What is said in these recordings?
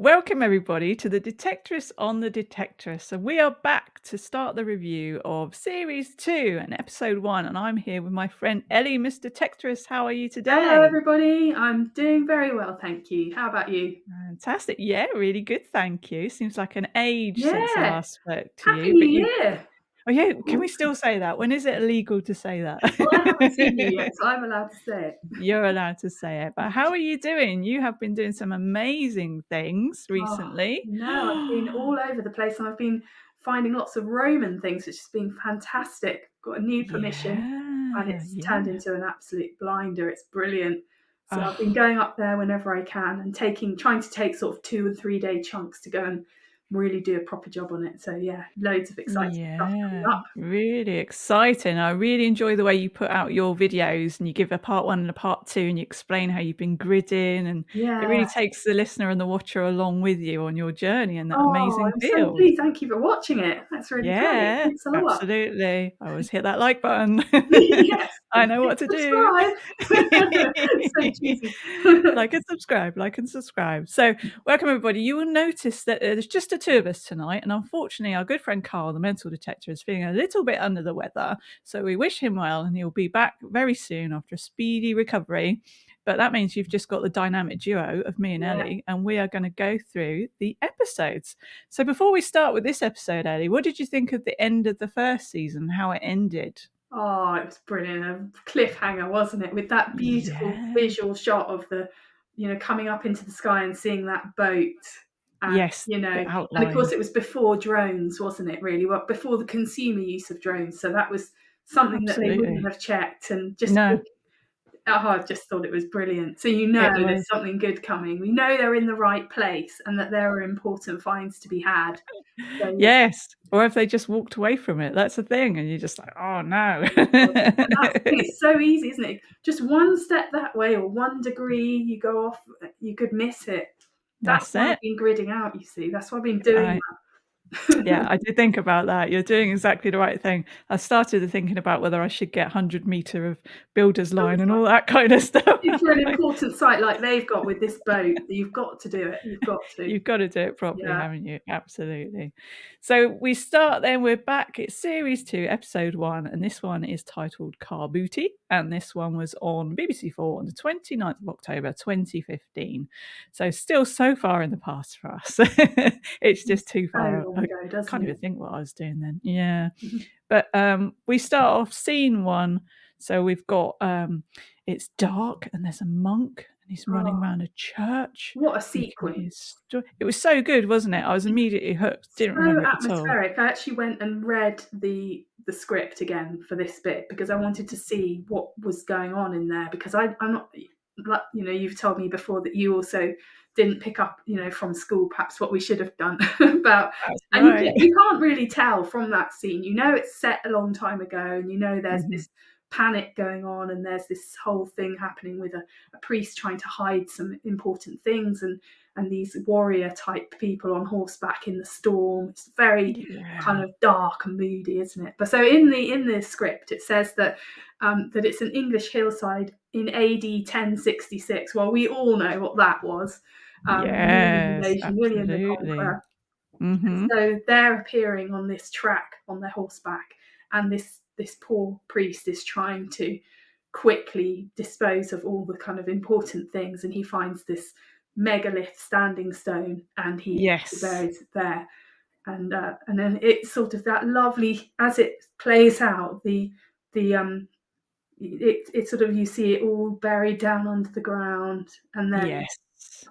Welcome everybody to the Detectorists on the Detectorists, and we are back to start the review of Series 2 and Episode 1, and I'm here with my friend Ellie, Miss Detectorist. How are you Hello, today? everybody. I'm doing very well, thank you. How about you? Fantastic. Yeah, really good, thank you. Seems like an age since I Yeah. last spoke to Happy you, but New you've... Year. Oh yeah, can we still say that? When is it illegal to say that? Well, I haven't seen you yet, so I'm allowed to say it. You're allowed to say it, but how are you doing? You have been doing some amazing things Oh, recently. I've been all over the place and I've been finding lots of Roman things, which has been fantastic. Got a new permission and Yeah, it's turned yeah. into an absolute blinder. It's brilliant. So I've been Oh, going up there whenever I can and trying to take sort of 2 and 3 day chunks to go and really do a proper job on it. So yeah, loads of exciting stuff coming yeah, up. really exciting. I really enjoy the way you put out your videos and you give a part 1 and a part 2 and you explain how you've been gridding, and it Yeah. really takes the listener and the watcher along with you on your journey in that Oh, amazing I'm so field. pleased. Thank you for watching it. That's really great. Yeah, Thanks a lot. absolutely. I always hit that like button. Yes, I and know hit what to do. subscribe. So cheesy. Like and subscribe. So, welcome everybody. You will notice that there's just the two of us tonight, and unfortunately, our good friend Karl, the mental detector, is feeling a little bit under the weather. So, we wish him well, and he'll be back very soon after a speedy recovery. But that means you've just got the dynamic duo of me and Yeah. Ellie, and we are going to go through the episodes. So, before we start with this episode, Ellie, what did you think of the end of the first season, how it ended? Oh, it was brilliant. A cliffhanger, wasn't it? With that beautiful Yeah. visual shot of the, coming up into the sky and seeing that boat. And, Yes, the and of course outline. it was before drones, wasn't it, really? Well, before the consumer use of drones. So that was something that they wouldn't Absolutely. have checked. And just No, I just thought it was brilliant. So it there's was. something good coming. We know they're in the right place and that there are important finds to be had. So yeah, Yes. Or if they just walked away from it, that's the thing, and you're just like, "Oh, no." and that's the thing. It's so easy, isn't it? Just one step that way or 1 degree you go off, you could miss it. That's That's why it. I've been gridding out. You see, that's why I've been doing I Yeah, that. I did think about that. You're doing exactly the right thing. I started thinking about whether I should get 100-meter of builder's line and all that kind of stuff. For an important site like they've got with this boat, you've got to do it. You've got to. You've got to do it properly, Yeah. haven't you? Absolutely. So we start then, we're back. It's series 2, episode 1, and this one is titled Car Booty. And this one was on BBC4 on the 29th of October 2015. So still so far in the past for us. It's just too So far. long I ago, doesn't can't even it? think what I was doing then. Yeah. But we start off scene 1. So we've got it's dark and there's a monk and he's running Oh, around a church. what a He's got sequence. his it was so good, wasn't it? I was immediately hooked. Didn't So remember it at all. atmospheric. I actually went and read the script again for this bit because I wanted to see what was going on in there because I'm not like you've told me before that you also didn't pick up from school perhaps what we should have done about, That's and right. you can't really tell from that scene. It's set a long time ago and there's Mhm. this panic going on and there's this whole thing happening with a priest trying to hide some important things and these warrior type people on horseback in the storm. It's very kind Yeah. of dark and moody, isn't it? But so in the script it says that it's an English hillside in AD 1066. Well, we all know what that was. Norman Yes, invasion, William the absolutely. Conqueror. Mhm. So they're appearing on this track on their horseback, and this poor priest is trying to quickly dispose of all the kind of important things, and he finds this megalith standing stone, and he Yes. buries it there. And then it's sort of that lovely as it plays out the it sort of you see it all buried down under the ground, and then Yes.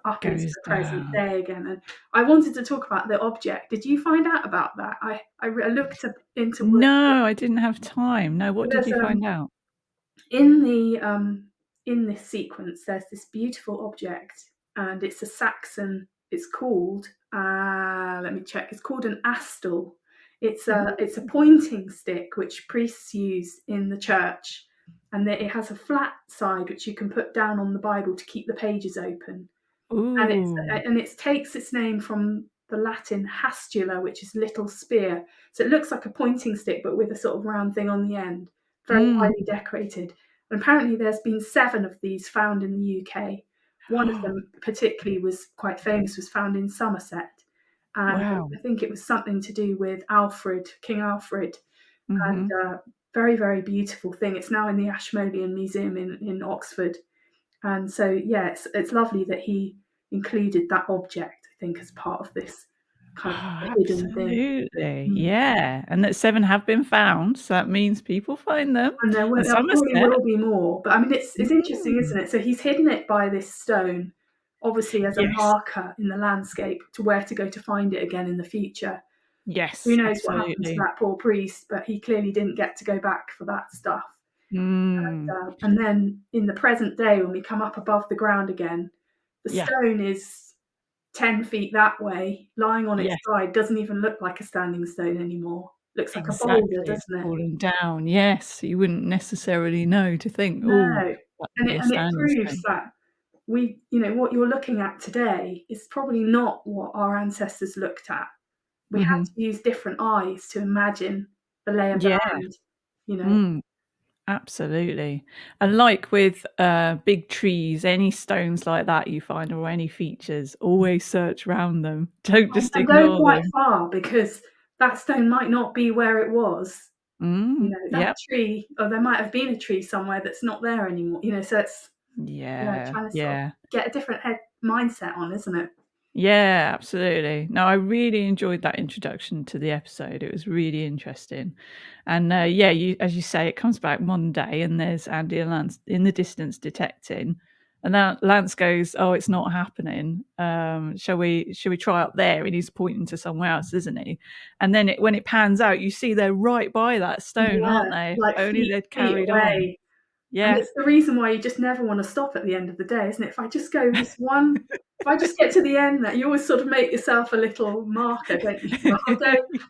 up into Goes the present down. day again. And I wanted to talk about the object. Did you find out about that? I looked up into what No, I didn't have time. No, what did there's you find out? in the in this sequence. There's this beautiful object, and it's a Saxon. It's called let me check. It's called an astle. It's a Ooh. pointing stick which priests use in the church, and it has a flat side which you can put down on the Bible to keep the pages open. and it's Ooh. and it takes its name from the Latin hastula, which is little spear. So it looks like a pointing stick, but with a sort of round thing on the end. Very Mm. highly decorated. And apparently, there's been 7 of these found in the UK. one of them particularly was quite famous, was found in Somerset, and Wow. I think it was something to do with Alfred, King Alfred, and Mhm. very, very beautiful thing. It's now in the Ashmolean Museum in Oxford, and so yeah, it's lovely that he included that object, I think, as part of this kind of Oh, hidden thing. absolutely. Mm. Yeah, and that 7 have been found, so that means people find them. And And there probably Somerset. will be more, but I mean, it's interesting, Mm. isn't it? So he's hidden it by this stone, obviously as a Yes. marker in the landscape to where to go to find it again in the future. Who Yes, knows what happened to absolutely. that poor priest, but he clearly didn't get to go back for that stuff. Mm. And then in the present day, when we come up above the ground again, the Yeah. stone is 10 feet that way, lying on its Yes, side, doesn't even look like a standing stone anymore. Looks like a boulder, exactly. It's doesn't it? fallen down. Yes, you wouldn't necessarily know to think, "Oh, No. that could be a And it standing proves stone." that what you're looking at today is probably not what our ancestors looked at. We have Mhm. to use different eyes to imagine the lay of the Yeah. land, you know. Mm. Absolutely. And like with, big trees, any stones like that you find or any features, always search round them. Don't just And go ignore quite them. far because that stone might not be where it was. You Mm, know, that yep. tree, or there might have been a tree somewhere that's not there anymore, so it's, yeah, Yeah, trying to sort of yeah. get a different head mindset on, isn't it? Yeah, absolutely. No, I really enjoyed that introduction to the episode. It was really interesting. And yeah, you as you say, it comes back one day and there's Andy and Lance in the distance detecting. And then Lance goes, "Oh, it's not happening. Shall we try up there?" And he's pointing to somewhere else, isn't he? And then when it pans out, you see they're right by that stone, Yeah, aren't they? If like only they'd feet carried on. away. And Yeah. it's the reason why you just never wanna stop at the end of the day, isn't it? If I just get to the end there, you always sort of make yourself a little marker, don't you? Like,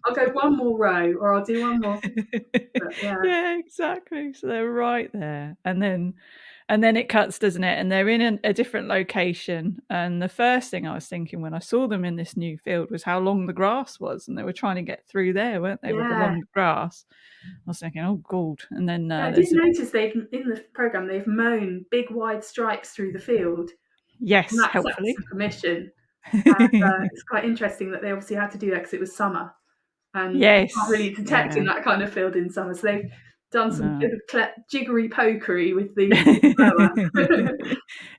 I'll go one more row, or I'll do one more, but yeah. Yeah, exactly. So they're right there. And then it cuts, doesn't it? And they're in a different location. And the first thing I was thinking when I saw them in this new field was how long the grass was. And they were trying to get through there, weren't they, with the Yeah. long grass? I was thinking, oh, God. And then Yeah, I did there's a, notice in the programme, they've mown big wide stripes through the field, and yes, that's helpfully. a permission. It's quite interesting that they obviously had to do that because it was summer, and you can't Yes. really detect in Yeah. that kind of field in summer. So they've done some No. bit of jiggery pokery with the mower.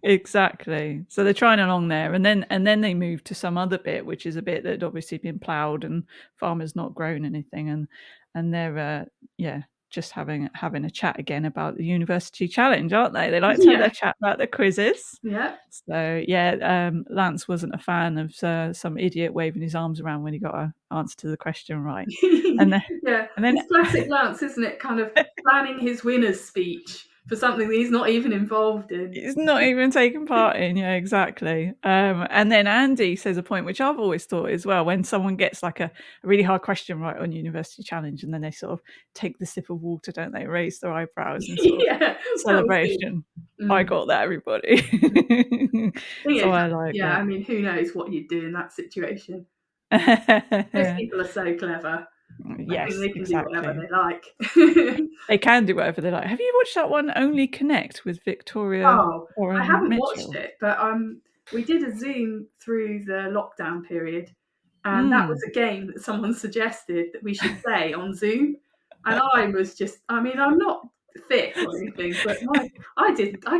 Exactly. So they're trying along there, and then they move to some other bit, which is a bit that had obviously been ploughed and farmers not grown anything, and they're yeah, just having a chat again about the university challenge, aren't they? They like to have Yeah, their chat about the quizzes. yeah. So yeah, Lance wasn't a fan of some idiot waving his arms around when he got an answer to the question right, and then Yeah, and then it's classic Lance, isn't it? Kind of planning his winner's speech for something that he's not even involved in. He's not even taken part in, yeah, exactly. And then Andy says a point which I've always thought as well, when someone gets like a really hard question right on University Challenge, and then they sort of take the sip of water, don't they? Raise their eyebrows and sort of Yeah, that was good. celebration. I Mm. got that, everybody. Thing So is, I like yeah, that. I mean, who knows what you'd do in that situation? Those people are so clever. I think Yes, they can do whatever exactly. they like. They can do whatever they like. Have you watched that one, Only Connect, with Victoria Oh, I Warren haven't watched Mitchell? it, but, we did a Zoom through the lockdown period, and that was Mm. a game that someone suggested that we should play on Zoom, and I was just, I mean, I'm not thick or anything, but I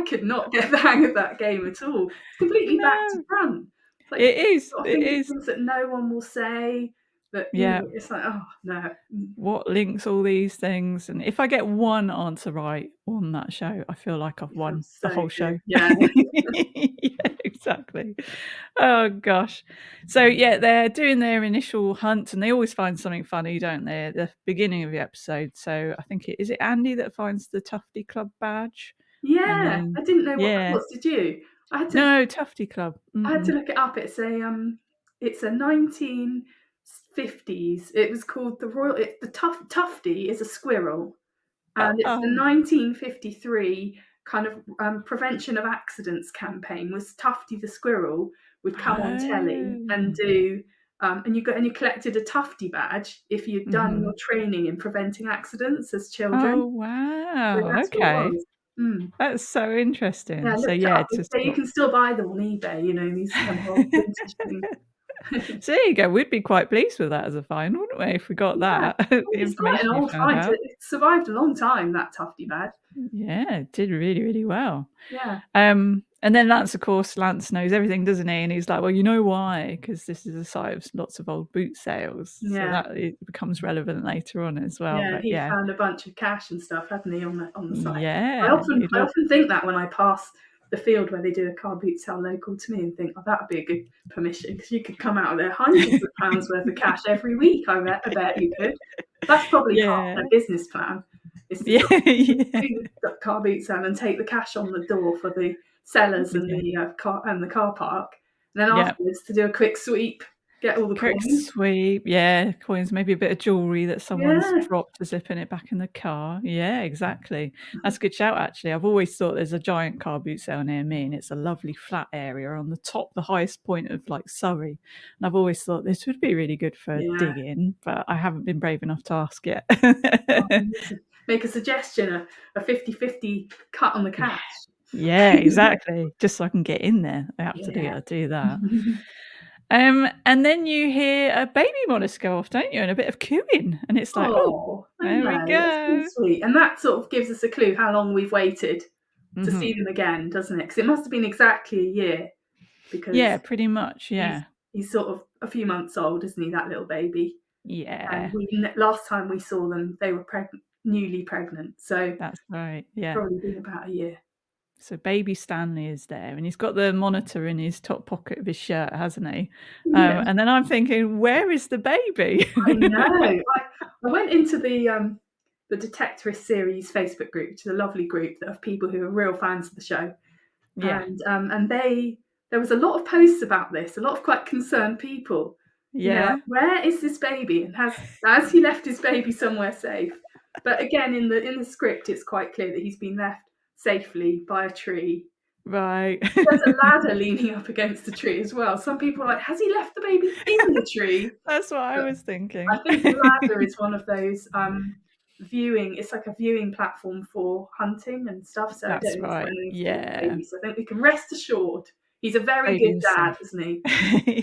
could not get the hang of that game at all. It's completely back to No, front. It's like, it is, got to it think of is. things that no one will say, that, Yeah. it's like, "Oh, no." What links all these things? And if I get one answer right on that show, I feel like I've It feels won the so whole good. show. Yeah. Yeah, exactly. Oh gosh. So yeah, they're doing their initial hunt and they always find something funny, don't they, at the beginning of the episode. So I think is it Andy that finds the Tufty Club badge? And Yeah, then I didn't know what that yeah. was, did you? I had to No, Tufty Club. I had to Mm-mm. look it up. It's a 1950s. It was called the tufty is a squirrel, and it's the Oh. 1953 kind of, prevention of accidents campaign. Was Tufty the squirrel would come on telly and Oh. do, and you collected a Tufty badge if you'd done Mhm. your training in preventing accidents as children. Oh So wow. that's what it Okay. was. Mm. That's so interesting. Yeah, I So looked it yeah, up. to So you swap. can still buy them on eBay, you know, these kind of old vintage things. So there you go. We'd be quite pleased with that as a find, wouldn't we, if we got Yeah. that the It's quite an information you old found find. out. It survived a long time, that tufty bed. Yeah, it did really, really well. Yeah. And then Lance, of course, Lance knows everything, doesn't he? And he's like, well, you know why? Because this is a site of lots of old boot sales. So Yeah. that it becomes relevant later on as well. Yeah, But he'd yeah, found a bunch of cash and stuff, hadn't he, on the site? I yeah, often I often think that when I pass the field where they do a car boot sale local to me, and think, oh, that would be a good permission, because you could come out of there hundreds of pounds worth of cash every week. I bet you could. That's probably part of yeah, their business plan, is to yeah, sort of yeah, do the car boot sale and take the cash on the door for the sellers and yeah. the car park, and then Yeah. afterwards to do a quick sweep, get all the Quick coins. sweep, yeah, coins, maybe a bit of jewellery that someone's Yeah, dropped to zip in it back in the car. Yeah, exactly. That's a good shout, actually. I've always thought there's a giant car boot sale near me, and it's a lovely flat area on the top, the highest point of like Surrey. And I've always thought this would be really good for yeah. digging, but I haven't been brave enough to ask yet. Oh, you need to make a suggestion, a 50/50 cut on the Yeah, cash. yeah, exactly. Just so I can get in there. Absolutely, Yeah. I'll do that. And then you hear a baby monitor go off, don't you? And a bit of cooing, and it's like, oh, Oh, I there we know, that's so go. sweet, and that sort of gives us a clue how long we've waited to see Hmm. them again, doesn't it? Because it must have been exactly a year, Yeah, because pretty much. he's Yeah, he's sort of a few months old, isn't he, that little baby? And yeah, last time we saw them, they were newly pregnant, so that's right. Yeah. probably been about a year. So baby Stanley is there, and he's got the monitor in his top pocket of his shirt, hasn't he? Yeah. And then I'm thinking, where is the baby? I know. I went into the Detectorist series Facebook group, which is a lovely group of people who are real fans of the show, Yeah, and there was a lot of posts about this, a lot of quite concerned people. You know, like, yeah, where is this baby, and has he left his baby somewhere safe? But again, in the script, it's quite clear that he's been left safely by a tree. right. There's a ladder leaning up against the tree as well. Some people are like, has he left the baby in the tree? That's what I But was I thinking. think the ladder is one of those viewing. It's like a viewing platform for hunting and stuff. So I don't That's think it's got right. anything to do with the Yeah, baby. So I think we can rest assured he's a very baby good is dad, safe. isn't he?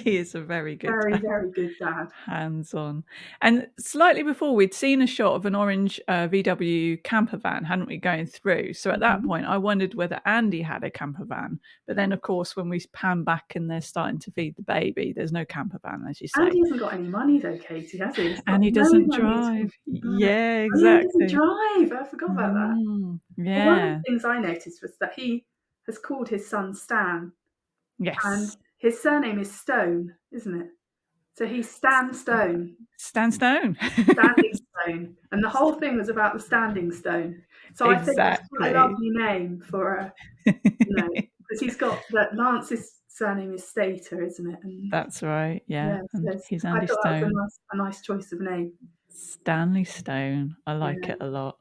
He is a very good Very, dad. very good dad. Hands on. And slightly before, we'd seen a shot of an orange VW camper van, hadn't we, going through? So at that Mhm. point, I wondered whether Andy had a camper van. But then, of course, when we pan back and they're starting to feed the baby, there's no camper van, as you Andy say. hasn't got any money though, Katie, has he? He's got And he no doesn't money at all. drive. No. Yeah, Oh yeah, he doesn't exactly. drive. I forgot about that. Well, one of the Yeah. things I noticed was that he has called his son Stan, and Yes. his surname is Stone, isn't it? So he's Stan Stone. Stand stone. Standing Stone, and the whole thing was about the Standing Stone. So I think that's quite a Exactly. lovely name for a, you know, because he's got that Lance's surname is Stater, isn't it? And That's right. Yeah. yeah, And so he's I Andy thought that was Stone. a nice choice of name. Stanley Stone. I like Yeah. it a lot.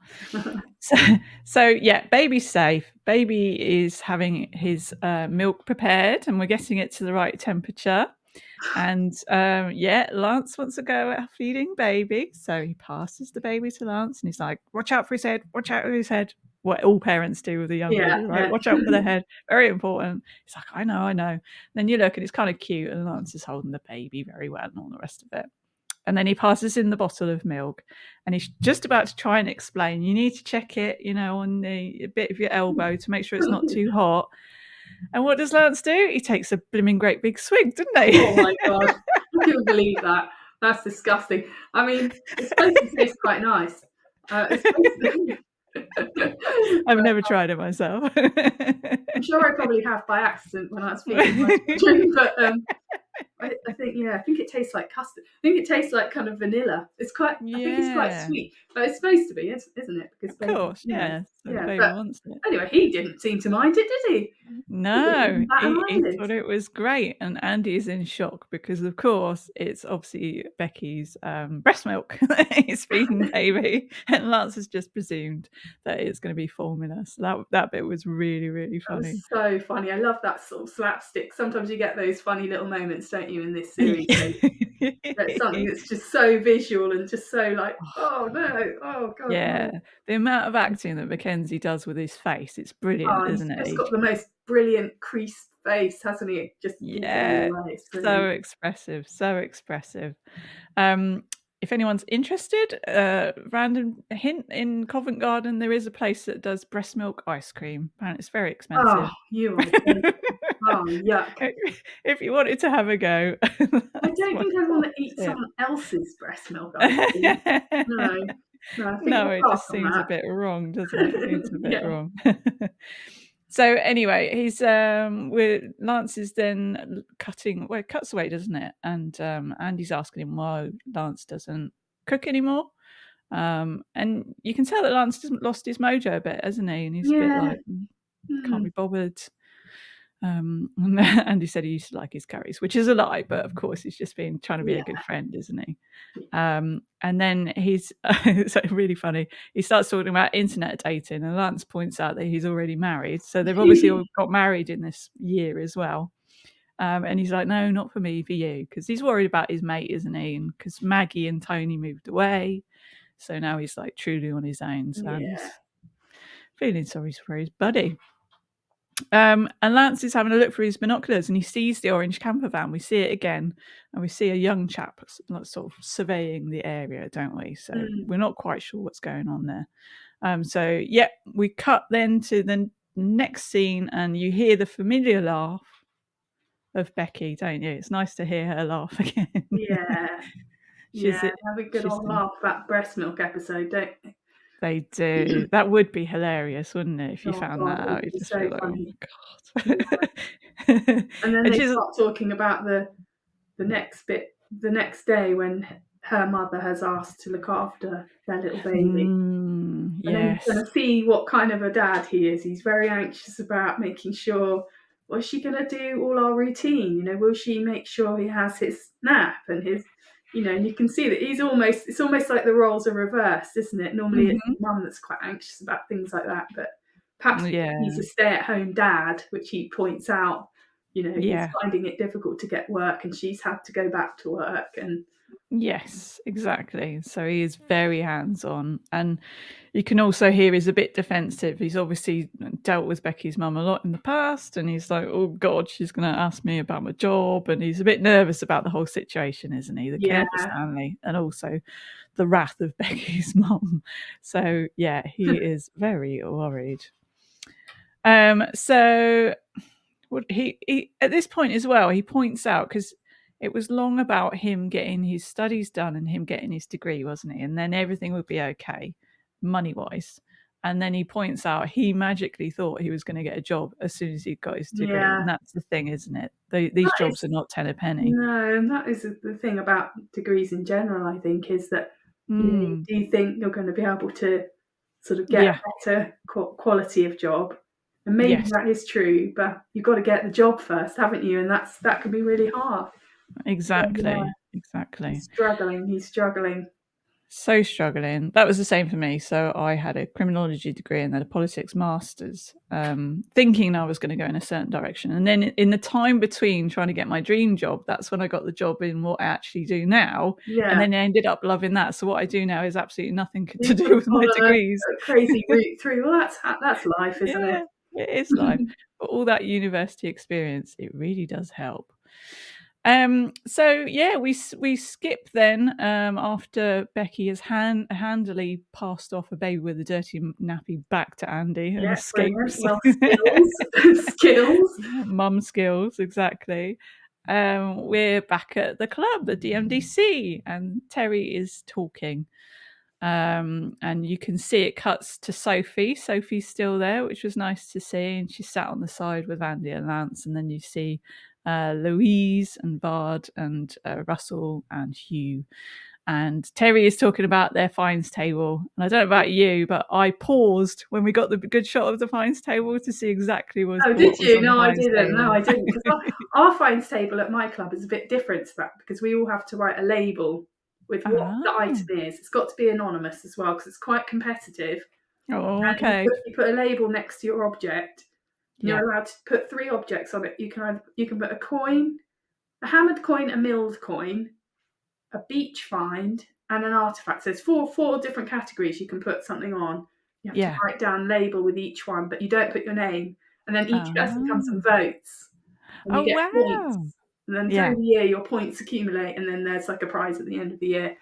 So, so yeah, baby's safe. Baby is having his milk prepared, and we're getting it to the right temperature. And yeah, Lance wants to go at feeding baby, so he passes the baby to Lance, and he's like, "Watch out for his head! Watch out for his head!" What all parents do with a young Yeah, baby, right? yeah. Watch out for their head. Very important. He's like, "I know, I know." And then you look, and it's kind of cute, and Lance is holding the baby very well, and all the rest of it. And then he passes in the bottle of milk, and he's just about to try and explain, you need to check it, on the bit of your elbow to make sure it's not too hot. And what does Lance do? He takes a blooming great big swig, didn't Oh he? my god, I couldn't believe that. That's disgusting. I mean, it's supposed to taste quite nice. It's supposed to. I've never tried it myself. I'm sure I probably have by accident when I was feeding my children, but I think, yeah, I think it tastes like custard. I think it tastes like kind of vanilla. I think it's quite Yeah, sweet, but it's supposed to be, isn't it? Because of baby, course, yeah. So the yeah. baby But wants it. anyway, he didn't seem to mind it, did he? He didn't No, even bat an he eyelid. thought it was great, and Andy is in shock because, of course, it's obviously Becky's breast milk that he's feeding baby, and Lance has just presumed that it's going to be formula. So that bit was really, really That was funny. so funny. I love that sort of slapstick. Sometimes you get those funny little moments, don't don't you, in this series? That's something that's just so visual and just so like, oh no, oh god, Yeah, no. the amount of acting that Mackenzie does with his face, it's brilliant, Oh, he's isn't just it? got the most brilliant creased face, hasn't he? Just gives it Yeah, all away. It's so brilliant. expressive, so expressive. If anyone's interested, random hint, in Covent Garden, there is a place that does breast milk ice cream. Apparently, it's very Oh, expensive. you are joking. Oh, yuck. If you wanted to have a go, I that's don't my think I'd top want to eat tip. someone else's breast milk ice cream. No. No, I think No, we'll it pass just on seems a bit wrong, doesn't it? It's a bit that. Yeah. wrong. So anyway, he's Lance is then cutting. Well, it cuts away, doesn't it? And Andy's asking him why Lance doesn't cook anymore. And you can tell that Lance has lost his mojo a bit, hasn't he? And he's a bit Yeah. like, can't Mm. be bothered. And Andy said he used to like his curries, which is a lie, but of course he's just been trying to be Yeah. a good friend, isn't he? And then he's it's really funny. He starts talking about internet dating, and Lance points out that he's already married. So they've obviously all got married in this year as well. And he's like, no, not for me, for you, because he's worried about his mate, isn't he? And because Maggie and Tony moved away, so now he's like truly on his own. So Yeah. Andy's feeling sorry for his buddy. And Lance is having a look through his binoculars and he sees the orange camper van. We see it again, and we see a young chap sort of surveying the area, don't we? So Mm. we're not quite sure what's going on there. So yeah, we cut then to the next scene, and you hear the familiar laugh of Becky, don't you? It's nice to hear her laugh again. Yeah. she's Yeah. Have a good she's old laugh about breast milk episode, don't they? They do. That would be hilarious, wouldn't it? If you Oh found god, that it out, would you'd be just so be like, "Oh funny. Yeah. my god!" And then And they she's start talking about the next bit, the next day when her mother has asked to look after their little baby. And then you yes. kind of see what kind of a dad he is. He's very anxious about making sure, well, is she going to do all our routine? You know, will she make sure he has his nap and his, you know, and you can see that it's almost like the roles are reversed, isn't it? Normally it's Hmm. the mum that's quite anxious about things like that, but perhaps he's Yeah. a stay at home dad, which he points out, you know, he's Yeah. finding it difficult to get work and she's had to go back to work. And Yes, exactly. So he is very hands-on, and you can also hear he's a bit defensive. He's obviously dealt with Becky's mum a lot in the past, and he's like, "Oh God, she's going to ask me about my job," and he's a bit nervous about the whole situation, isn't he? The yeah, care for Stanley, and also the wrath of Becky's mum. So yeah, he is very worried. So what he at this point as well, he points out, because it was long about him getting his studies done and him getting his degree, wasn't he? And then everything would be okay, money wise. And then he points out he magically thought he was going to get a job as soon as he got his degree, yeah. and that's the thing, isn't it? These That jobs is are not ten a penny. No, and that is the thing about degrees in general, I think, is that, you know, Mm, you do think you're going to be able to sort of get yeah. a better quality of job. And maybe Yes. that is true, but you've got to get the job first, haven't you? And that can be really hard. So, yeah, Exactly. Exactly. he's struggling. So struggling. That was the same for me. So I had a criminology degree and then a politics masters, thinking I was going to go in a certain direction. And then in the time between trying to get my dream job, that's when I got the job in what I actually do now. And Yeah. then I ended up loving that. So what I do now is absolutely nothing to You've do with my followed degrees. a crazy route through. Well, that's life, isn't Yeah, it is life. it? But all that university experience, it really does help. So yeah, we skip then, after Becky has handily passed off a baby with a dirty nappy back to Andy and Yeah, brilliant. escapes. Well, skills. Mum skills, exactly. We're back at the club, the DMDC, and Terry is talking. And you can see it cuts to Sophie. Sophie's still there, which was nice to see, and she sat on the side with Andy and Lance. And then you see Louise and Bard and Russell and Hugh. And Terry is talking about their fines table. And I don't know about you, but I paused when we got the good shot of the fines table to see exactly Oh, did what was you? on the No, I fines didn't. No, table. I didn't. Because our fines table at my club is a bit different to that because we all have to write a label with what the Ah, item is. It's got to be anonymous as well because it's quite competitive. oh, And okay. you put a label next to your object. And Yeah. you're allowed to put 3 objects on it. You can put a coin, a hammered coin, a milled coin, a beach find, and an artifact. So there's four different categories you can put something on. You have to Yeah. write down label with each one, but you don't put your name. And then each person comes Ah. and votes, and you Oh, get points. wow. And then through Yeah, the year, your points accumulate, and then there's like a prize at the end of the year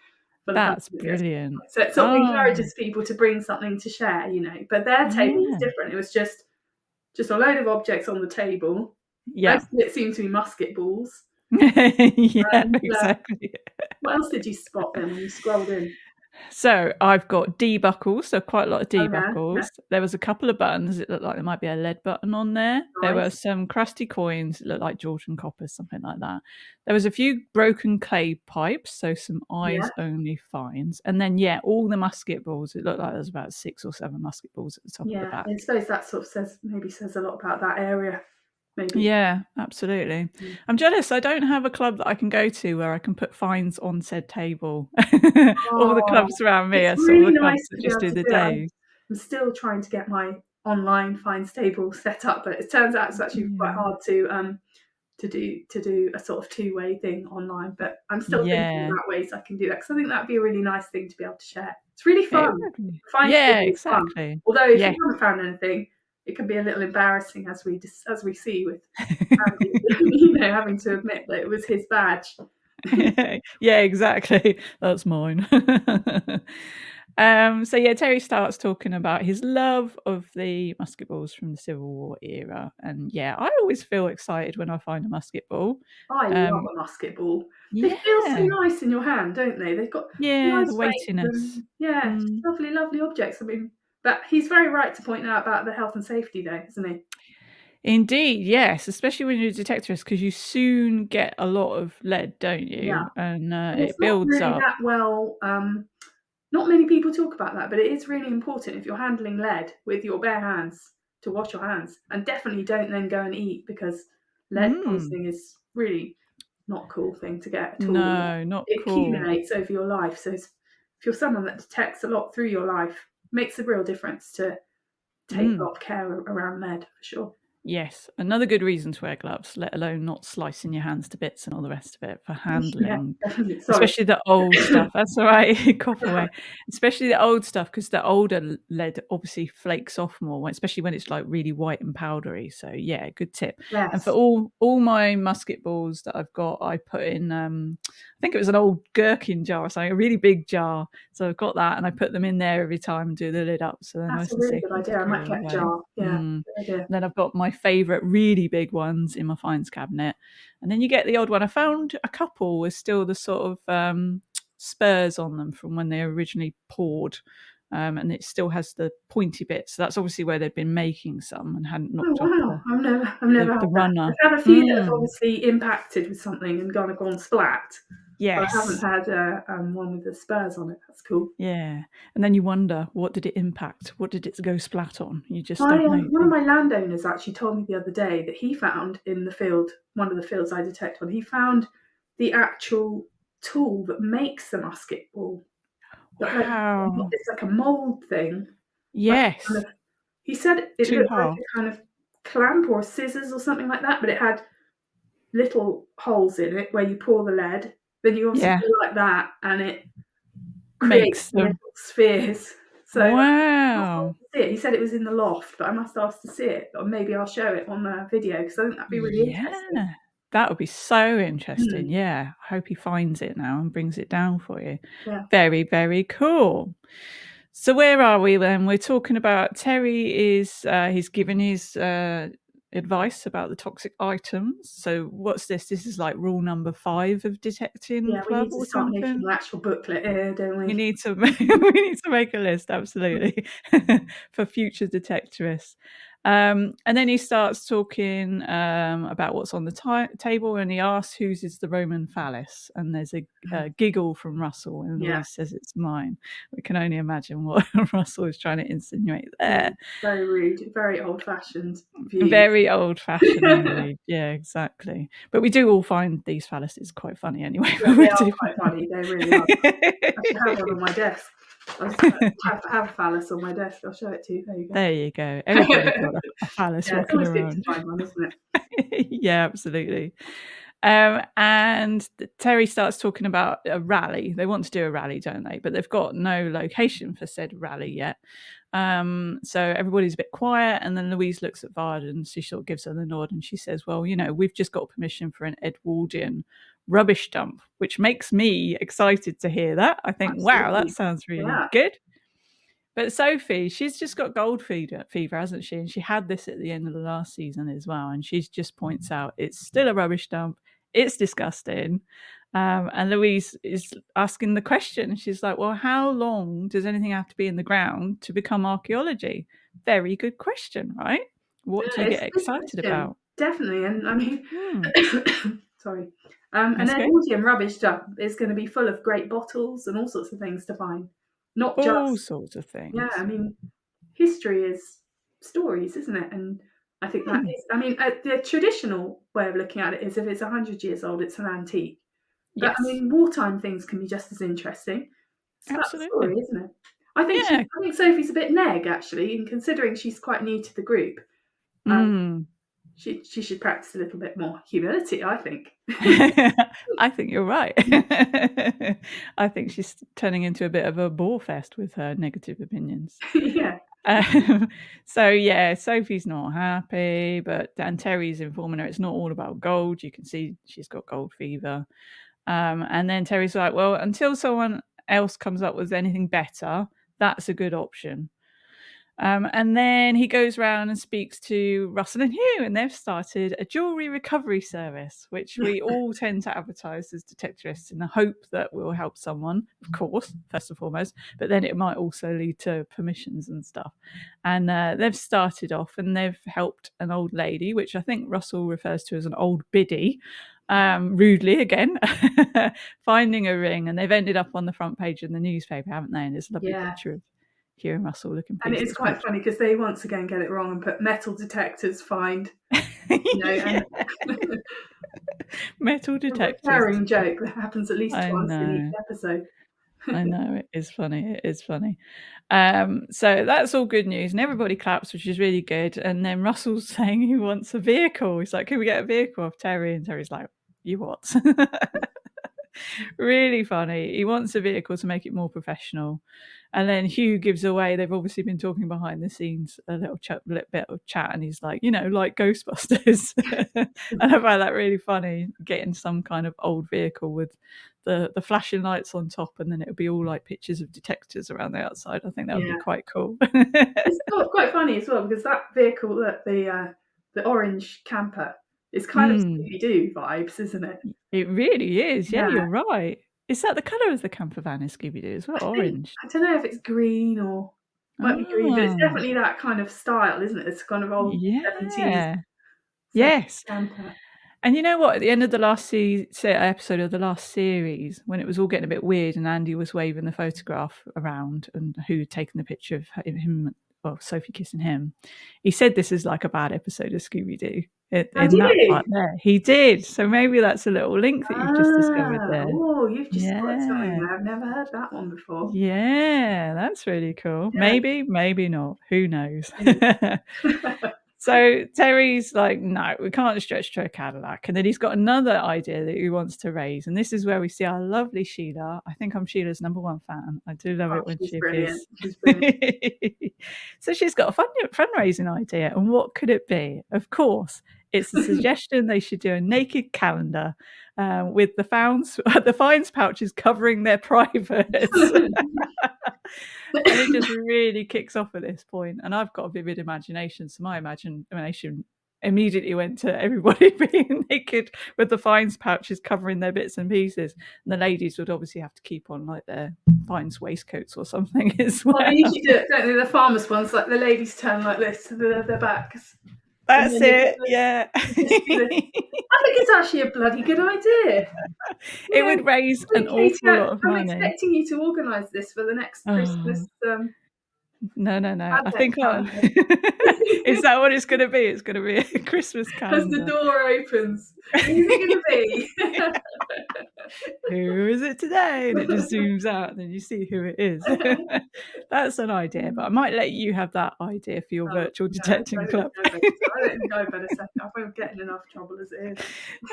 for the person that's that gets. brilliant. So it sort of Oh, encourages people to bring something to share, But their table was yeah. different. It was just a load of objects on the table. Yeah. Most of it seemed to be musket balls. Yeah, And exactly. what else did you spot then when you scrolled in? So I've got D buckles, so quite a lot of D Oh yeah, yeah, buckles. There was a couple of buttons. It looked like there might be a lead button on there. There were nice. some crusty coins. It looked like Georgian coppers, something like that. There was a few broken clay pipes, so some Yeah, eyes only finds. And then yeah, all the musket balls. It looked like there was about 6 or 7 musket balls at the top of the yeah. back. I suppose that sort of says a lot about that area, maybe. Yeah, absolutely. Mm. I'm jealous. I don't have a club that I can go to where I can put fines on said table. All the Oh, clubs around me it's are sort of really the clubs nice that to be just able do to the do it. days. I'm still trying to get my online fines table set up, but it turns out it's actually quite Yeah. hard to do a sort of two-way thing online. But I'm still thinking Yeah. about ways I can do that because I think that'd be a really nice thing to be able to share. It's really It fun. would be. Fines Yeah, table is fun. exactly. Although if Yeah. you haven't found anything, it can be a little embarrassing as we see with Andy, having to admit that it was his badge. Yeah, exactly. That's mine. So yeah, Terry starts talking about his love of the musket balls from the Civil War era, and yeah, I always feel excited when I find a musket ball. I love Um, a musket ball. They feel so yeah, nice in your hand, don't they? They've got yeah, the nice weight weightiness. and yeah, just Mm. lovely, lovely objects. I mean, but he's very right to point out about the health and safety day, isn't he? Indeed, yes, especially when you're a detectorist, because you soon get a lot of lead, don't Yeah, you? And and it's it not builds really up. that well. Not many people talk about that, but it is really important if you're handling lead with your bare hands to wash your hands, and definitely don't then go and eat because lead Mm. poisoning is really not a cool thing to get at all. No, not It cool. accumulates over your life. So if you're someone that detects a lot through your life, makes a real difference to take a Mm. lot of care around lead for sure. Yes, another good reason to wear gloves, let alone not slicing your hands to bits and all the rest of it for Yeah, handling, definitely. Sorry. especially the old stuff. That's all right, cough away. Especially the old stuff because the older lead obviously flakes off more, especially when it's like really white and powdery. So yeah, good tip. And for Yes. all my musket balls that I've got, I put in I think it was an old gherkin jar or something, a really big jar. So I've got that and I put them in there every time and do the lid up so they're That's nice a and really safe good and idea. I might secure get a away. jar. Yeah, Mm. good idea. And then I've got my favourite really big ones in my finds cabinet. And then you get the odd one. I found a couple with still the sort of spurs on them from when they originally poured. And it still has the pointy bits. So that's obviously where they'd been making some and hadn't Oh knocked off wow, I've never had the that. runner. I've had a few that have Mm, obviously impacted with something and gone splat, but I haven't yes. had one with the spurs on it. That's cool. Yeah. And then you wonder, what did it impact? What did it go splat on? You just My don't know. one of my landowners actually told me the other day that he found in the field, one of the fields I detect on, he found the actual tool that makes the musket ball. That like Wow. it's like a mould thing, like kind Yes. of. He said it Two looked like halves. a kind of clamp or scissors or something like that, but it had little holes in it where you pour the lead. Then you obviously Yeah. go like that, and it creates Makes the little them. spheres. So I must ask Wow. to see it. He said it was in the loft, but I must ask to see it, or maybe I'll show it on the video because I think that'd be really interesting. Yeah, that would be so interesting. Mm, Yeah, I hope he finds it now and brings it down for you. yeah, Very, very cool. So where are we then? We're talking about Terry is he's given his advice about the toxic items. So what's this? This is like rule number 5 of detecting yeah. We club need to or start making something. an actual booklet here, don't We we? need to we need to make a list, absolutely, for future detectorists. And then he starts talking about what's on the table, and he asks whose is the Roman phallus, and there's a giggle from Russell, and Yeah, he says it's mine. We can only imagine what Russell is trying to insinuate yeah. there. Very rude, very old-fashioned views. Very old-fashioned indeed. Yeah, exactly. But we do all find these phalluses quite funny anyway Yeah, when they we are do quite funny. They really are. I should have one on my desk. I have a phallus on my desk. I'll show it to you. There you go. There you go. Everybody got a phallus Yeah, it's rocking always good to around. find one, isn't it? Yeah, absolutely. And Terry starts talking about a rally. They want to do a rally, don't they? But they've got no location for said rally yet. So everybody's a bit quiet, and then Louise looks at Vard and she sort of gives her the nod, and she says, well, we've just got permission for an Edwardian rubbish dump, which makes me excited to hear that. I think, wow, that Absolutely. sounds really Yeah. good. But Sophie, she's just got gold fever, hasn't she? And she had this at the end of the last season as well. And she just points out it's still a rubbish dump. It's disgusting. And Louise is asking the question. She's like, well, how long does anything have to be in the ground to become archaeology? Very good question, right? What do you Yeah, it's get a good excited question. about? Definitely. And I mean, sorry. An That's okay. Edwardian rubbish dump is going to be full of great bottles and all sorts of things to find. Not All just, sorts of yeah, I things. mean, history is stories, isn't it? And I think that Hmm. is, I mean, the traditional way of looking at it is if it's 100 years old, it's an antique. But I Yes, mean, wartime things can be just as interesting. It's about the absolutely. story, isn't it? I think Yeah. Sophie's a bit neg actually, and considering she's quite new to the group, um, Mm. she should practice a little bit more humility, I think. I think you're right. I think she's turning into a bit of a bore fest with her negative opinions. Yeah. So yeah, Sophie's not happy, but Dan Terry's informing her it's not all about gold. You can see she's got gold fever. And then Terry's like, well, until someone else comes up with anything better, that's a good option. And then he goes around and speaks to Russell and Hugh, and they've started a jewellery recovery service, which we all tend to advertise as Detectorists in the hope that we'll help someone, of course, first and foremost, but then it might also lead to permissions and stuff. And they've started off and they've helped an old lady, which I think Russell refers to as an old biddy, rudely again, finding a ring. And they've ended up on the front page of the newspaper, haven't they? And there's a lovely Yeah. picture of Hugh and Russell looking And it is pieces, quite which funny because they once again get it wrong and put metal detectors find, yeah. and Metal a detectors. recurring joke that happens at least I twice in each know. episode. I know. It is funny. It is funny. So that's all good news. And everybody claps, which is really good. And then Russell's saying he wants a vehicle. He's like, can we get a vehicle off Terry? And Terry's like, you what? Really funny. He wants a vehicle to make it more professional. And then Hugh gives away, they've obviously been talking behind the scenes, a little bit of chat, and he's like, like Ghostbusters. And I find that really funny, getting some kind of old vehicle with the flashing lights on top, and then it would be all like pictures of detectors around the outside. I think that would be Yeah. quite cool. It's quite funny as well because that vehicle, the orange camper, is kind of Mm, Scooby-Doo vibes, isn't it? it really is. Yeah, Yeah. you're right. Is that the colour of the camper van in Scooby Doo as well? Orange. I don't know if it's green or might be green, but it's Ah, definitely that kind of style, isn't it? It's kind of old 70s yeah. sort of Yes. camper. And you know what? At the end of the last episode of the last series, when it was all getting a bit weird and Andy was waving the photograph around and who had taken the picture of him, well, Sophie kissing him, he said this is like a bad episode of Scooby Doo. Oh, In did that part you? there, he did. So maybe that's a little link that you've just discovered Ah, there. oh, you've just spotted something Yeah. there. I've never heard that one before. Yeah, that's really cool. Yeah, Maybe, maybe not. Who knows? yeah. So Terry's like, no, we can't stretch to a Cadillac. And then he's got another idea that he wants to raise. And this is where we see our lovely Sheila. I think I'm Sheila's number one fan. I do love Oh, it when she's she brilliant. appears. She's brilliant. So she's got a fundraising idea. And what could it be? Of course, it's a suggestion they should do a naked calendar with the fines pouches covering their privates. And it just really kicks off at this point. And I've got a vivid imagination, so my imagination immediately went to everybody being naked with the fines pouches covering their bits and pieces. And the ladies would obviously have to keep on like their fines waistcoats or something as well. Well, they usually do it, don't they? The farmers ones, like the ladies turn like this to their backs. And That's then you get it, yeah. I think it's actually a bloody good idea. It Yeah. would raise an Katie, awful lot of I'm money. expecting you to organise this for the next Oh, Christmas no. I advent think calendar. is that what it's going to be? It's going to be a Christmas As the calendar. door opens. Who's it going to be? who is it today? And it just zooms out and then you see who it is. That's an idea, but I might let you have that idea for your Oh, virtual no, detecting club. I don't think I better set it up. I'm getting enough trouble as it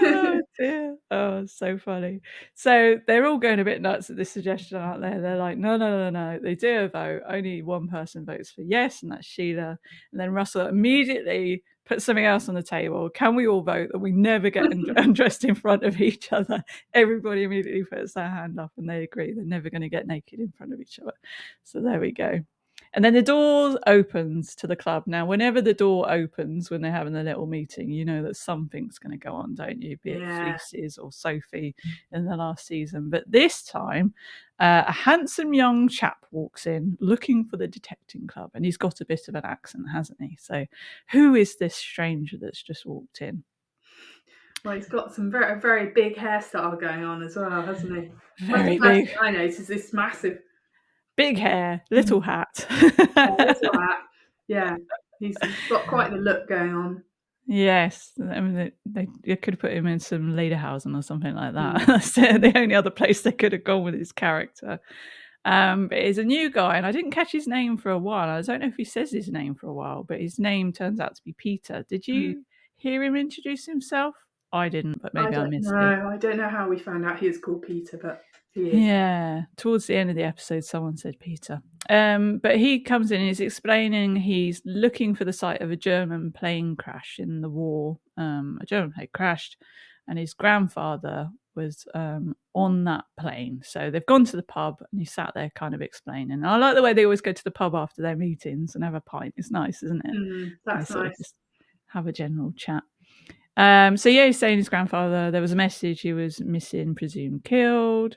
Oh is. dear. Oh, so funny. So they're all going a bit nuts at this suggestion, aren't they? They're like, no, no, no, no. They do a vote. Only one person votes for yes, and that's Sheila. And then Russell immediately puts something else on the table. Can we all vote that we never get undressed in front of each other? Everybody immediately puts their hand up and they agree they're never going to get naked in front of each other. So there we go. And then the door opens to the club. Now, whenever the door opens when they're having a little meeting, you know that something's going to go on, don't you? Be it Yeah. fleeces or Sophie in the last season. But this time, a handsome young chap walks in looking for the detecting club, and he's got a bit of an accent, hasn't he? So, who is this stranger that's just walked in? Well, he's got some very, very big hairstyle going on as well, hasn't he? That's the Very first big, thing I noticed is this massive big hair, little hat. little hat. Yeah, he's got quite the look going on. Yes, I mean they could have put him in some Lederhausen or something like that. Mm. That's the only other place they could have gone with his character. But he's a new guy, and I didn't catch his name for a while. I don't know if he says his name for a while, but his name turns out to be Peter. Did Mm. you hear him introduce himself? I didn't, but I maybe I don't missed it. know. I don't know how we found out he was called Peter, but he is. Yeah, towards the end of the episode, someone said Peter. But he comes in and he's explaining he's looking for the site of a German plane crash in the war. A German plane crashed, and his grandfather was on that plane. So they've gone to the pub, and he sat there kind of explaining. And I like the way they always go to the pub after their meetings and have a pint. It's nice, isn't it? They That's sort of nice. just have a general chat. So yeah, he's saying his grandfather, there was a message he was missing, presumed killed.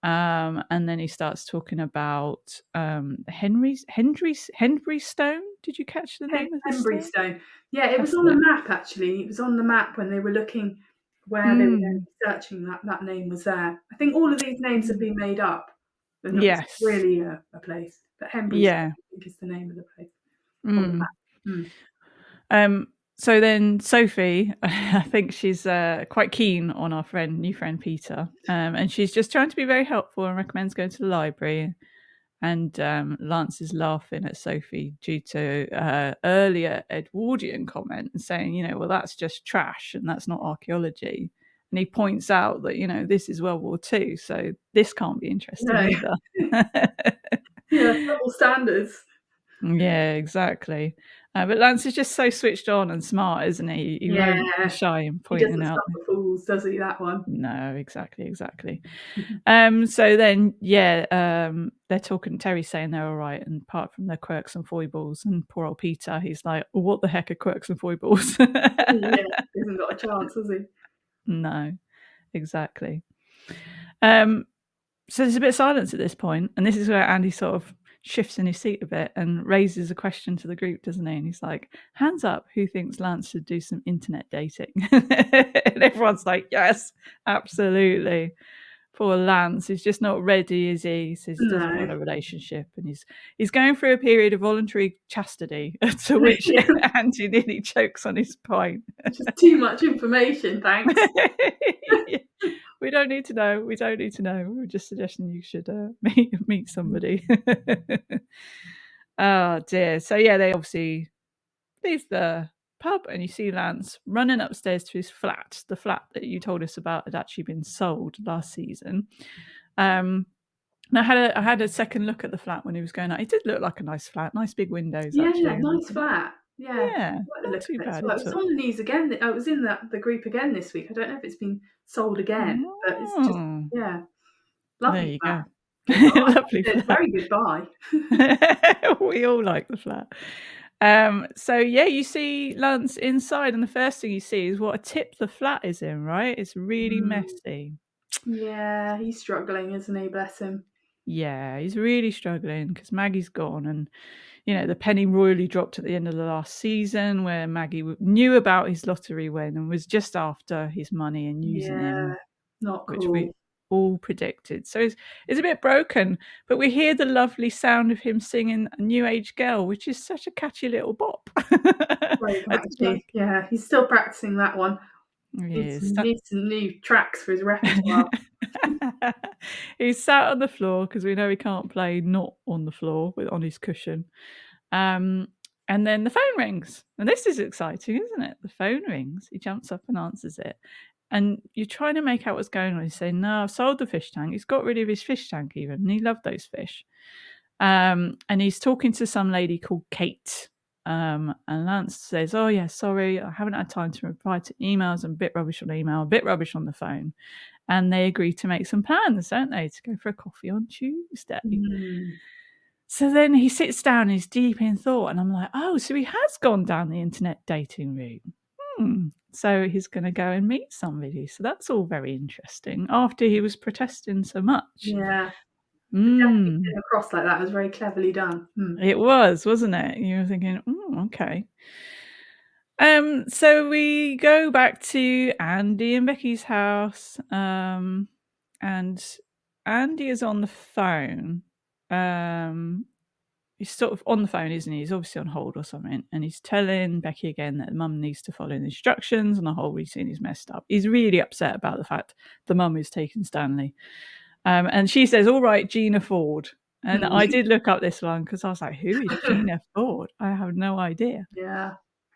And then he starts talking about Henry Stone. Did you catch the name of this Henbury stone? Stone. Yeah, it was That's on the it. map actually. It was on the map when they were looking where they were going to be searching. That name was there. I think all of these names have been made up. They're not Yes. really a place. But Henbury Stone, Yeah. I think, is the name of the place on the Mm. map. Mm. So then Sophie, I think she's quite keen on our new friend Peter, and she's just trying to be very helpful and recommends going to the library. And Lance is laughing at Sophie due to her earlier Edwardian comment and saying, well, that's just trash and that's not archaeology. And he points out that, this is World War II, so this can't be interesting No. either. Yeah, double standards. Yeah, exactly. But Lance is just so switched on and smart, isn't he? He won't be Yeah. shy in He pointing doesn't out. suffer fools, does he, that one? No, exactly. So then, they're talking. Terry's saying they're all right, and apart from their quirks and foibles, and poor old Peter, he's like, well, "What the heck are quirks and foibles?" Yeah, he hasn't got a chance, has he? No, exactly. So there's a bit of silence at this point, and this is where Andy sort of shifts in his seat a bit and raises a question to the group, doesn't he? And he's like, "Hands up, who thinks Lance should do some internet dating?" And everyone's like, "Yes, absolutely." Poor Lance, he's just not ready, is he? He says he doesn't No. want a relationship, and he's going through a period of voluntary chastity, to which Andy nearly chokes on his pint. Just too much information, thanks. We don't need to know. We don't need to know. We're just suggesting you should meet somebody. Oh dear. So yeah, they obviously leave the pub, and you see Lance running upstairs to his flat, the flat that you told us about had actually been sold last season. And I had a second look at the flat when he was going out. It did look like a nice flat, nice big windows Yeah, actually. nice flat. Yeah, I Yeah, like the not look too of it as bad well. It at was all. on the news again. I was in the group again this week. I don't know if it's been sold again, but it's just, Oh, yeah, there lovely you flat. go. Good buy. Lovely It's flat. very good buy. We all like the flat. So yeah, you see Lance inside, and the first thing you see is what a tip the flat is in, right? It's really messy. Yeah, he's struggling, isn't he? Bless him. Yeah, he's really struggling because Maggie's gone, and the penny royally dropped at the end of the last season, where Maggie knew about his lottery win and was just after his money and using Yeah, him, not which we cool. all predicted. So it's a bit broken, but we hear the lovely sound of him singing "A New Age Girl," which is such a catchy little bop. Very I just catchy. like Yeah, he's still practicing that one. it. Needs Yes. some new tracks for his repertoire. He's sat on the floor because we know he can't play not on the floor on his cushion. And then the phone rings. And this is exciting, isn't it? The phone rings. He jumps up and answers it. And you're trying to make out what's going on. He's saying, no, I've sold the fish tank. He's got rid of his fish tank even. And he loved those fish. And he's talking to some lady called Kate. And Lance says, oh, yeah, sorry, I haven't had time to reply to emails. I'm a bit rubbish on email, a bit rubbish on the phone. And they agree to make some plans, don't they, to go for a coffee on Tuesday. So then he sits down, he's deep in thought, and I'm like, oh, so he has gone down the internet dating route. So he's going to go and meet somebody. So that's all very interesting after he was protesting so much. Yeah. Definitely came across like that. It was very cleverly done. It was, wasn't it? You were thinking, okay. So we go back to Andy and Becky's house, and Andy is on the phone. He's sort of on the phone, isn't he? He's obviously on hold or something, and he's telling Becky again that mum needs to follow the instructions, and the whole routine is messed up. He's really upset about the fact the mum is taking Stanley, and she says, "All right, Gina Ford." And I did look up this one because I was like, "Who is Gina Ford?" I have no idea. Yeah.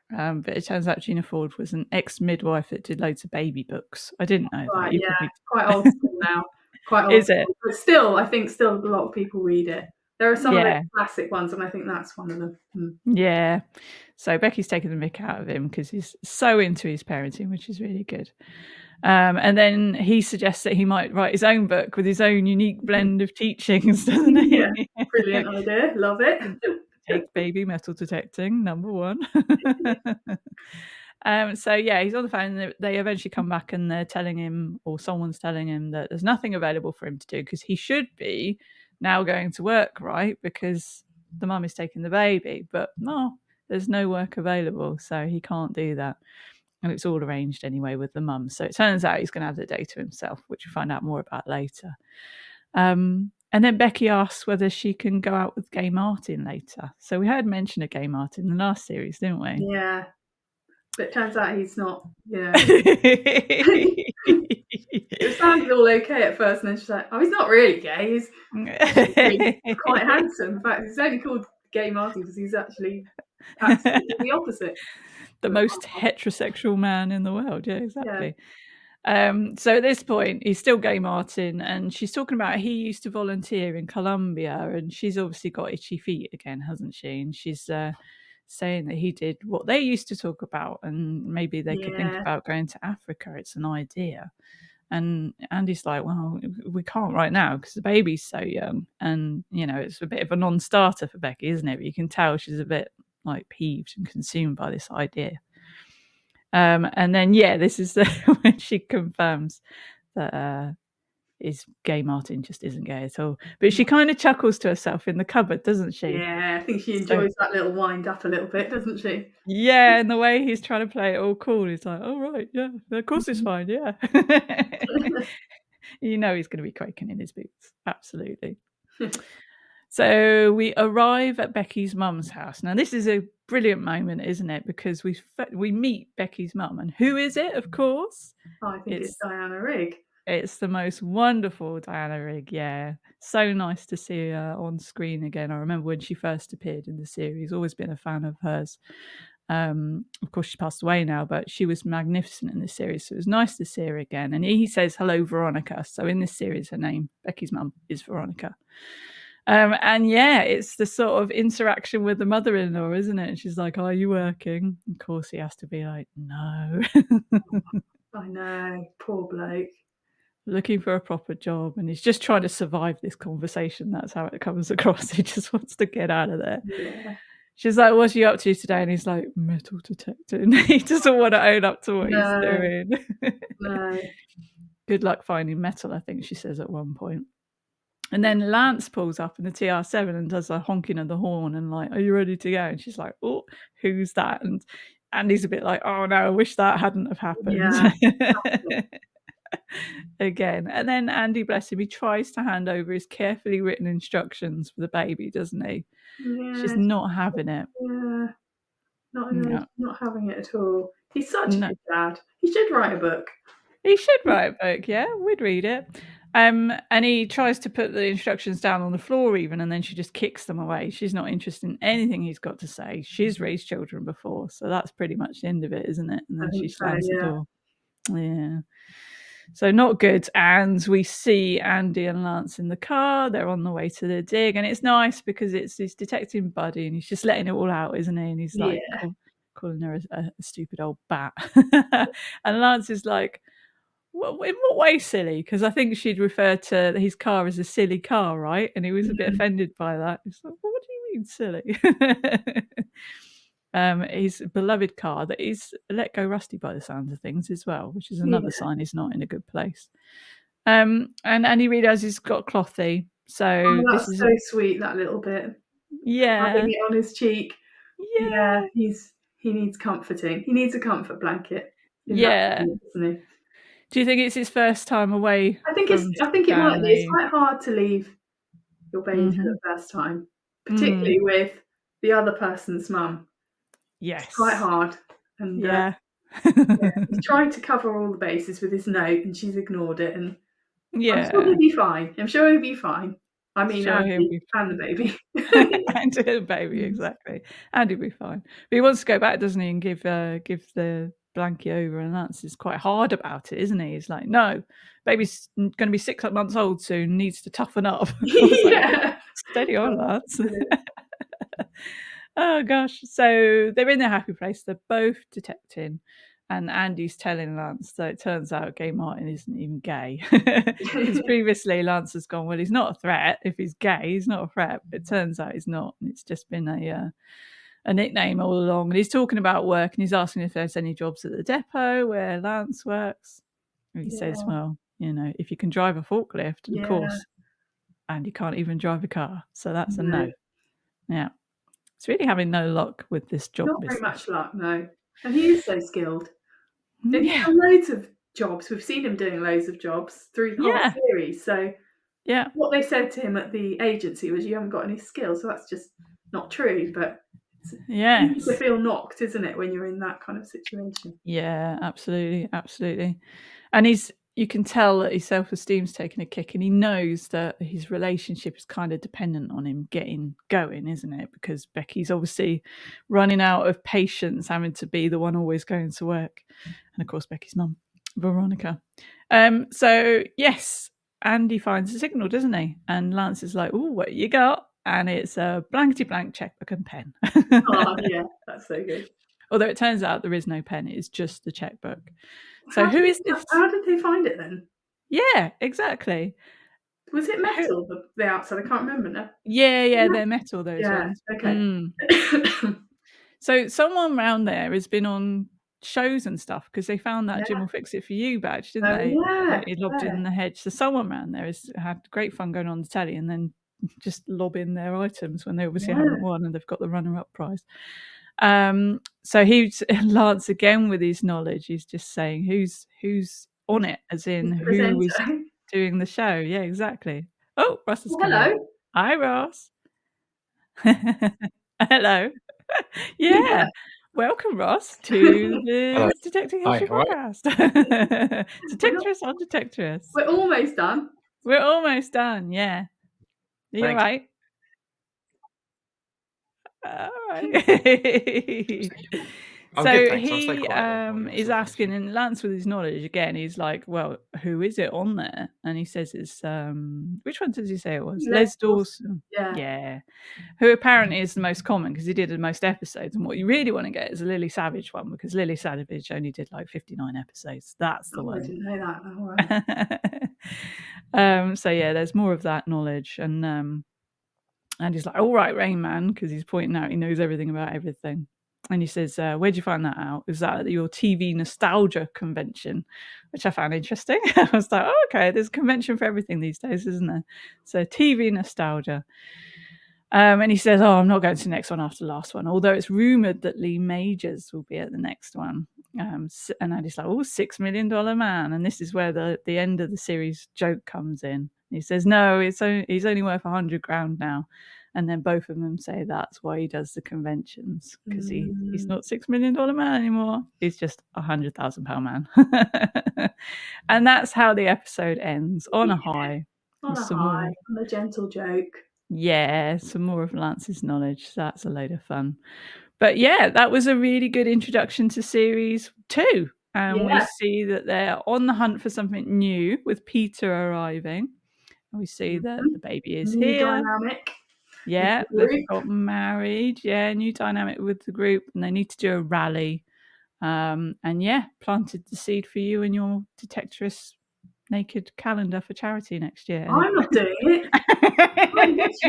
But it turns out Gina Ford was an ex-midwife that did loads of baby books. I didn't know that. You probably quite old school now. Quite old is it? School. But still, I think a lot of people read it. There are some of Yeah. those classic ones, and I think that's one of them. Yeah. So Becky's taking the mick out of him because he's so into his parenting, which is really good. And then he suggests that he might write his own book with his own unique blend of teachings, doesn't he? Yeah, brilliant idea. Love it. Take baby metal detecting, number one. So yeah, he's on the phone. They eventually come back and they're telling him, or someone's telling him, that there's nothing available for him to do because he should be now going to work, right? Because the mum is taking the baby, but no, there's no work available, so he can't do that. And it's all arranged anyway with the mum. So it turns out he's going to have the day to himself, which we'll find out more about later. And then Becky asks whether she can go out with Gay Martin later. So we heard mention of Gay Martin in the last series, didn't we? Yeah. But it turns out he's not, It sounded all okay at first, and then she's like, oh, he's not really gay. He's actually quite handsome. In fact, he's only called Gay Martin because he's actually absolutely the opposite. The most heterosexual man in the world. Yeah, exactly. So at this point, he's still Gay Martin, and she's talking about he used to volunteer in Colombia, and she's obviously got itchy feet again, hasn't she? And she's saying that he did what they used to talk about, and maybe they could think about going to Africa. It's an idea. And Andy's like, well, we can't right now because the baby's so young, and it's a bit of a non-starter for Becky, isn't it? But you can tell she's a bit like peeved and consumed by this idea. And then this is when she confirms that is Gay Martin just isn't gay at all. But she kind of chuckles to herself in the cupboard, doesn't she? Yeah, I think she enjoys that little wind up a little bit, doesn't she? Yeah, and the way he's trying to play it all cool, he's like, oh right, yeah, of course it's fine, yeah. He's going to be quaking in his boots, absolutely. So we arrive at Becky's mum's house. Now this is a brilliant moment, isn't it? Because we meet Becky's mum, and who is it? Of course, I think it's Diana Rigg. It's the most wonderful Diana Rigg, yeah. So nice to see her on screen again. I remember when she first appeared in the series, always been a fan of hers. Of course, she passed away now, but she was magnificent in this series. So it was nice to see her again. And he says, hello, Veronica. So in this series, her name, Becky's mum, is Veronica. And it's the sort of interaction with the mother-in-law, isn't it? And she's like, are you working? Of course, he has to be like, no. I know, poor bloke. Looking for a proper job, and he's just trying to survive this conversation. That's how it comes across. He just wants to get out of there. Yeah. She's like, what's you up to today? And he's like, metal detecting. He doesn't want to own up to what he's doing. No. Good luck finding metal, I think she says at one point. And then Lance pulls up in the TR7 and does a honking of the horn and like, are you ready to go? And she's like, oh, who's that? And Andy's a bit like, oh no, I wish that hadn't have happened. Yeah. Again. And then Andy, bless him, he tries to hand over his carefully written instructions for the baby, doesn't he? Yeah. She's not having it. Yeah. Not having it at all. He's such a good dad. He should write a book. He should write a book, yeah. We'd read it. And he tries to put the instructions down on the floor even, and then she just kicks them away. She's not interested in anything he's got to say. She's raised children before, so that's pretty much the end of it, isn't it? And I then she think so, slams the yeah. door. Yeah. So not good. And we see Andy and Lance in the car. They're on the way to the dig, and it's nice because it's his detecting buddy, and he's just letting it all out, isn't he? And he's like calling her a stupid old bat. And Lance is like, well, in what way silly? Because I think she'd referred to his car as a silly car, right? And he was a bit offended by that. He's like, well, what do you mean silly? His beloved car that is let go rusty by the sounds of things as well, which is another sign he's not in a good place. And he realizes he's got clothy. So Oh, this that's is so sweet, that little bit. yeah. Rubbing it on his cheek. Yeah, Yeah. he needs comforting. He needs a comfort blanket in that Yeah. moment, doesn't he? Do you think it's his first time away from I think it might be. It's Stanley? quite hard to leave your baby for the Mm-hmm. first time, Mm. particularly with the other person's mum. It's quite Yes. hard. And Yeah. yeah, he's tried to cover all the bases with his note, and she's ignored it. And I'm sure Yeah. he'll be fine. I'm sure he'll be fine. I mean, Sure, he'll Andy be and the baby. and the baby, exactly. And he'll be fine. But he wants to go back, doesn't he, and give the blankie over, and Lance is quite hard about it, isn't he? He's like, no, baby's going to be 6 months old soon, needs to toughen up. I was like, oh, Yeah. steady on, Oh, Lance. brilliant. Oh gosh. So they're in their happy place. They're both detecting. And Andy's telling Lance. So it turns out Gay Martin isn't even gay. Because previously Lance has gone, well, he's not a threat. If he's gay, he's not a threat. But it turns out he's not. And it's just been a nickname all along. And he's talking about work, and he's asking if there's any jobs at the depot where Lance works. And he says, well, if you can drive a forklift, of Yeah. course. And you can't even drive a car. So that's a No. no. Yeah. It's really having no luck with this job Not very business. much luck, no. And he is so skilled. And he's Yeah. done loads of jobs. We've seen him doing loads of jobs through the whole Yeah. series. So Yeah. what they said to him at the agency was, you haven't got any skills. So that's just not true. But it's easy to Yes. feel knocked, isn't it, when you're in that kind of situation? Yeah, absolutely. Absolutely. And you can tell that his self-esteem's taken a kick, and he knows that his relationship is kind of dependent on him getting going, isn't it? Because Becky's obviously running out of patience, having to be the one always going to work. And of course, Becky's mum, Veronica. So yes, Andy finds a signal, doesn't he? And Lance is like, "Oh, what you got?" And it's a blankety blank checkbook and pen. Oh, yeah, that's so good. Although it turns out there is no pen, it's just the checkbook. So who is this? How did they find it then? Yeah, exactly. Was it Who? metal, the outside? I can't remember now. Yeah, they're metal, those Yeah, ones. okay. So someone around there has been on shows and stuff because they found that Yeah. Jim will fix it for you badge, didn't Oh, they? yeah, That he lobbed yeah, in the hedge. So someone around there has had great fun going on the telly and then just lob in their items when they obviously yeah. haven't won and they've got the runner-up prize. So he's Lance again with his knowledge. He's just saying who's on it, as in He's the who was presenter. doing the show. Yeah, exactly. Oh, Ross has Oh, come in. hello. Hi, Ross. Hello. Yeah. Yeah. Welcome, Ross, to Hello. the Detecting Hi, History all right? podcast. We're not Detectorists on Detectorists. we're almost done. We're almost done, yeah. Are you all Thanks. right? All right. I'm So good, thanks. I'll stay he quiet then. is asking, and Lance with his knowledge again, he's like, well, who is it on there? And he says it's which one does he say it was? Les Les Dawson. Dawson. Yeah. Yeah. Who apparently is the most common because he did the most episodes. And what you really want to get is a Lily Savage one because Lily Savage only did like 59 episodes. That's the Oh, I one. didn't know that. Oh, wow. So yeah, there's more of that knowledge. And he's like, all right, Rain Man, because he's pointing out he knows everything about everything. And he says, where'd you find that out? Is that at your TV nostalgia convention? Which I found interesting. I was like, oh, okay, there's a convention for everything these days, isn't there? So TV nostalgia. And he says, oh, I'm not going to the next one after the last one, although it's rumoured that Lee Majors will be at the next one. And Andy's like, oh, $6 million man. And this is where the end of the series joke comes in. He says, no, he's only worth 100 grand now. And then both of them say that's why he does the conventions, because he's not $6 million man anymore. He's just £100,000 man. And that's how the episode ends, on a high. On a Some high, more, on a gentle joke. yeah, some more of Lance's knowledge. So that's a load of fun. But yeah, that was a really good introduction to series 2. And we see that they're on the hunt for something new, with Peter arriving. And we see that the baby is new here. dynamic. Yeah, they've got married. Yeah, new dynamic with the group, and they need to do a rally. And yeah, planted the seed for you and your Detectorist naked calendar for charity next year. I'm not doing it. That's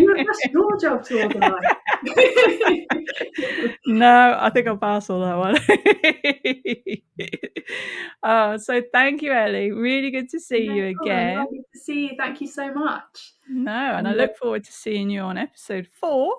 your job to organise. No, I think I'll pass on that one. So thank you, Ellie. Really good to see you again. Lovely to see you. Thank you so much. No, and I look forward to seeing you on episode 4.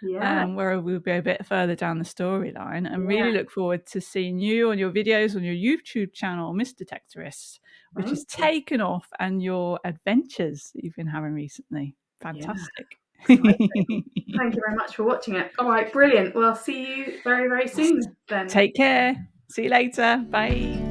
Yeah. Where we'll be a bit further down the storyline, and really look forward to seeing you on your videos on your YouTube channel, Miss Detectorist, which is taken off, and your adventures that you've been having recently. Fantastic. Yeah. Thank you very much for watching it. All right, brilliant. Well, I'll see you very, very soon then. Take care. See you later. Bye.